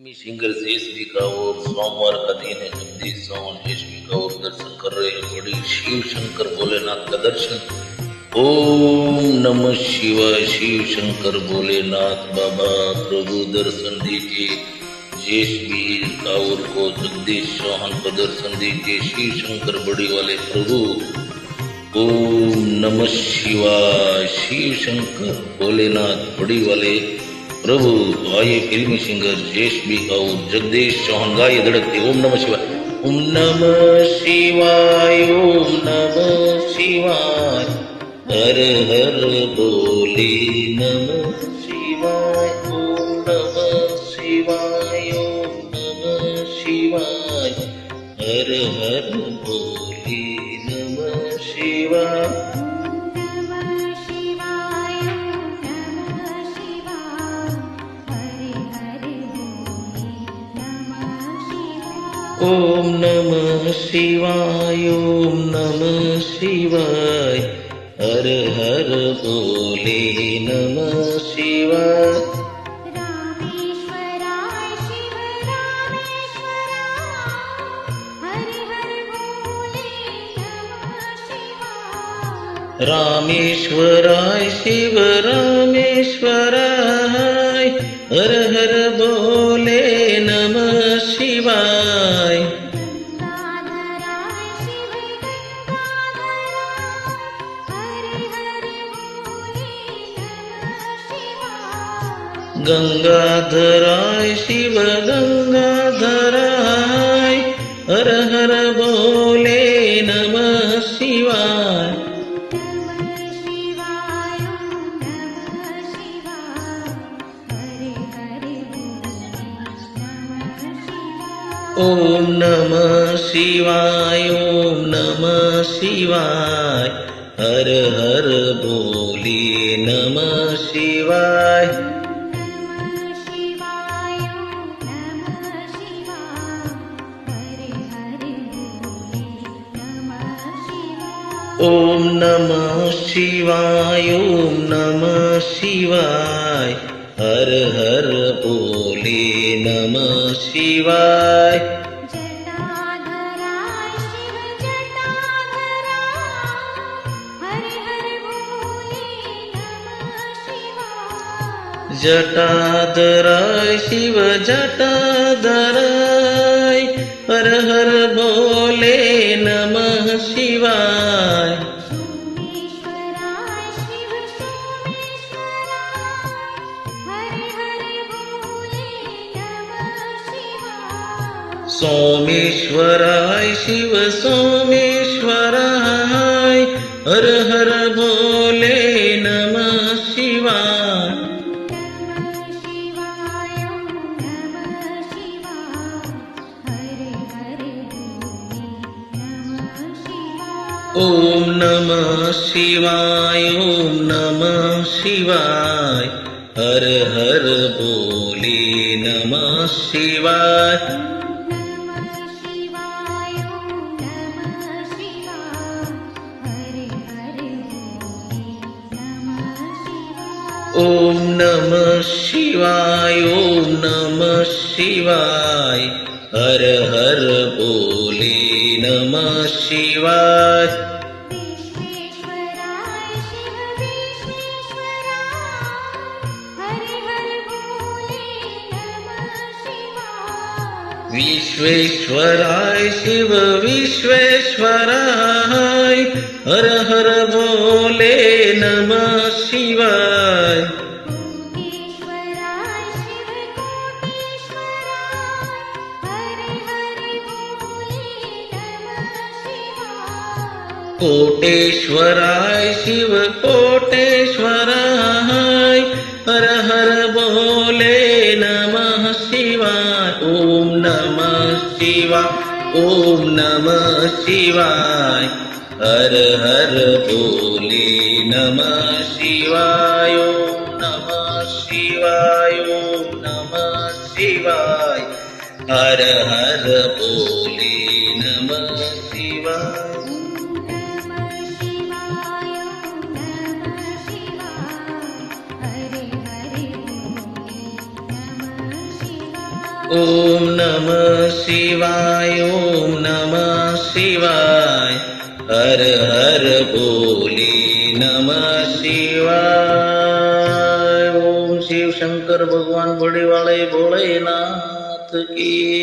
Singer SB का और सोमवार का दिन है 26 सावन एसबी का और दर्शन कर रहे हैं बड़ी शिव शंकर भोलेनाथ का दर्शन। ओम नमः शिवाय। शिव शंकर भोलेनाथ बाबा प्रभु दर्शन दीजिए। एसबी काउर को जगदीश चौहान को दर्शन दीजिए। शिव शंकर बड़ी वाले प्रभु। ओम नमः शिवाय। शिव शंकर भोलेनाथ बड़ी वाले प्रभु। आइए फिल्मी सिंगर एसबी और जगदीश चौहान गाइए धड़कते ओम नमः शिवाय। ओम नमः शिवाय। ओम नमः शिवाय। हर हर बोले नमः शिवाय। ओम नमः शिवाय। ओम नमः शिवाय। हर हर बोले नमः शिवाय। ओम नमः शिवाय। ओम नमः शिवाय। हर हर बोले नमः शिवाय। रामेश्वराय शिव रामेश्वराय। हर हर बोले नमः शिवाय। गंगाधराय शिव गंगाधराय। हर हर बोले नमः शिवाय। ओम नमः शिवाय। ओम नमः शिवाय। हर हर बोले नमः शिवाय। ओम नमः शिवाय। ओम नमः शिवाय। हर हर बोले नमः शिवाय। जटाधराय शिव जटाधराय। हर हर बोले नमः शिवाय। सोमेश्वराय शिव सोमेश्वराय। हर हर बोले नमः शिवाय। ओम नमः शिवाय। ओम नमः शिवाय। हर हर बोले नमः शिवाय। ओम नमः शिवाय। ओम नमः शिवाय। हर हर बोले नमः शिवाय। विश्वेश्वराय शिव विश्वेश्वराय। हर हर बोले नमः शिवाय। कोटेश्वराय शिव कोटेश्वराय। हर हर बोले नमः शिवाय। ओम नमः शिवाय। ओम नमः शिवाय। हर हर बोले नमः शिवाय। ओम नमः शिवाय। ओम नमः शिवाय। हर हर बोले नमः शिवाय। ओम नमः शिवाय, ओम नमः शिवाय, हर हर बोले नमः शिवाय। ओम शिव शंकर भगवान बड़े वाले भोलेनाथ की